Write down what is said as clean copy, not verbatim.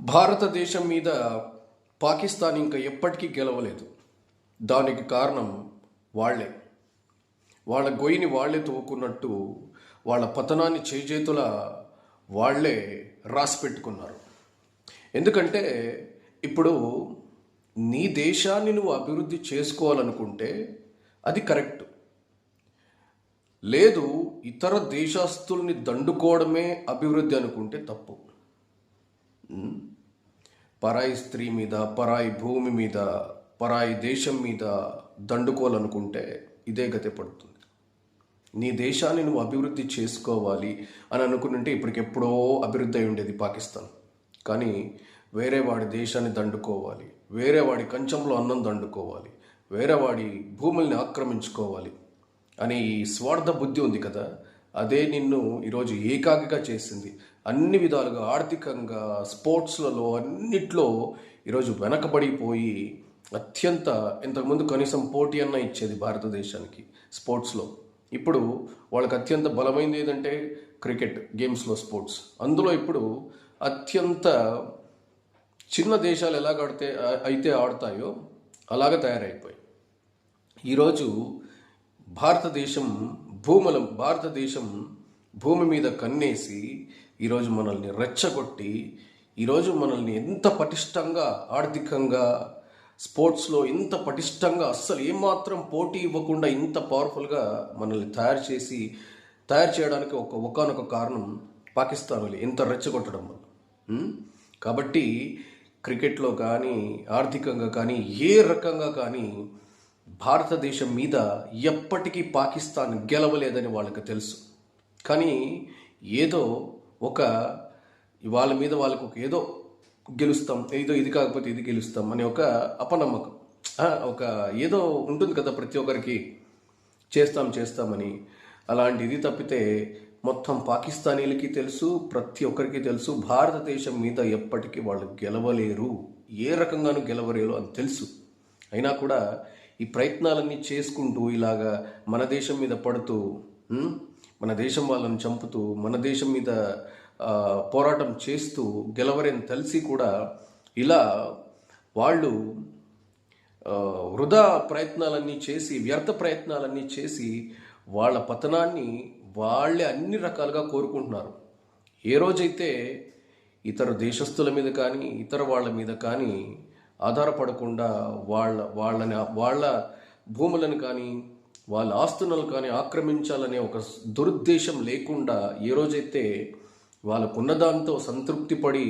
భారతదేశం మీద పాకిస్తాన్ ఇంకా ఎప్పటికీ గెలవలేదు. దానికి కారణం వాళ్ళే. వాళ్ళ గొయ్యిని వాళ్ళే తవ్వుకున్నట్టు వాళ్ళ పతనాన్ని చేజేతుల వాళ్ళే రాసి పెట్టుకున్నారు. ఎందుకంటే ఇప్పుడు నీ దేశాన్ని నువ్వు అభివృద్ధి చేసుకోవాలనుకుంటే అది కరెక్ట్. లేదు, ఇతర దేశస్తుల్ని దండుకోవడమే అభివృద్ధి అనుకుంటే తప్పు. పరాయి స్త్రీ మీద, పరాయి భూమి మీద, పరాయి దేశం మీద దండుకోవాలనుకుంటే ఇదే గతి పడుతుంది. నీ దేశాన్ని నువ్వు అభివృద్ధి చేసుకోవాలి అని అనుకుంటే ఇప్పటికెప్పుడో అభివృద్ధి అయి ఉండేది పాకిస్తాన్. కానీ వేరే వాడి దేశాన్ని దండుకోవాలి, వేరే వాడి కంచంలో అన్నం దండుకోవాలి, వేరే వాడి భూముల్ని ఆక్రమించుకోవాలి అని ఈ స్వార్థ బుద్ధి ఉంది కదా, అదే నిన్ను ఈరోజు ఏకాకిగా చేసింది. అన్ని విధాలుగా ఆర్థికంగా, స్పోర్ట్స్లలో అన్నిట్లో ఈరోజు వెనకబడిపోయి అత్యంత ఇంతకుముందు కనీసం పోటీ అన్న ఇచ్చేది భారతదేశానికి స్పోర్ట్స్లో. ఇప్పుడు వాళ్ళకి అత్యంత బలమైనది ఏదంటే క్రికెట్ గేమ్స్లో స్పోర్ట్స్. అందులో ఇప్పుడు అత్యంత చిన్న దేశాలు అయితే ఆడతాయో అలాగ తయారైపోయి ఈరోజు భారతదేశం భూమి మీద కన్నేసి ఈరోజు మనల్ని రెచ్చగొట్టి ఈరోజు మనల్ని ఎంత పటిష్టంగా ఆర్థికంగా స్పోర్ట్స్లో ఇంత పటిష్టంగా అస్సలు ఏమాత్రం పోటీ ఇవ్వకుండా ఇంత పవర్ఫుల్గా మనల్ని తయారు చేయడానికి ఒకానొక కారణం పాకిస్తాన్లు ఎంత రెచ్చగొట్టడం వల్ల. కాబట్టి క్రికెట్లో కానీ ఆర్థికంగా కానీ ఏ రకంగా కానీ భారతదేశం మీద ఎప్పటికీ పాకిస్తాన్ గెలవలేదని వాళ్ళకి తెలుసు. కానీ ఏదో వాళ్ళకు ఏదో గెలుస్తాం, ఇది కాకపోతే ఇది గెలుస్తాం అనే ఒక అపనమ్మకం, ఏదో ఉంటుంది కదా ప్రతి ఒక్కరికి, చేస్తామని. అలాంటిది తప్పితే మొత్తం పాకిస్తానీలకి తెలుసు, ప్రతి ఒక్కరికి తెలుసు భారతదేశం మీద ఎప్పటికీ వాళ్ళు గెలవలేరు, ఏ రకంగానూ గెలవలేరు అని తెలుసు. అయినా కూడా ఈ ప్రయత్నాలన్నీ చేసుకుంటూ ఇలాగా మన దేశం మీద పడుతూ, మన దేశం వాళ్ళని చంపుతూ, మన దేశం మీద పోరాటం చేస్తూ గెలవరని తెలిసి కూడా ఇలా వాళ్ళు వృధా ప్రయత్నాలన్నీ చేసి, వ్యర్థ ప్రయత్నాలన్నీ చేసి వాళ్ళ పతనాన్ని వాళ్ళే అన్ని రకాలుగా కోరుకుంటున్నారు. ఏ రోజైతే ఇతర దేశస్తుల మీద కానీ ఇతర వాళ్ళ మీద కానీ ఆధారపడకుండా వాళ్ళ భూములను కానీ వాళ్ళ ఆస్తులను కానీ ఆక్రమించాలనే ఒక దురుద్దేశం లేకుండా ఏ రోజైతే వాళ్ళకున్న దాంతో సంతృప్తి పడి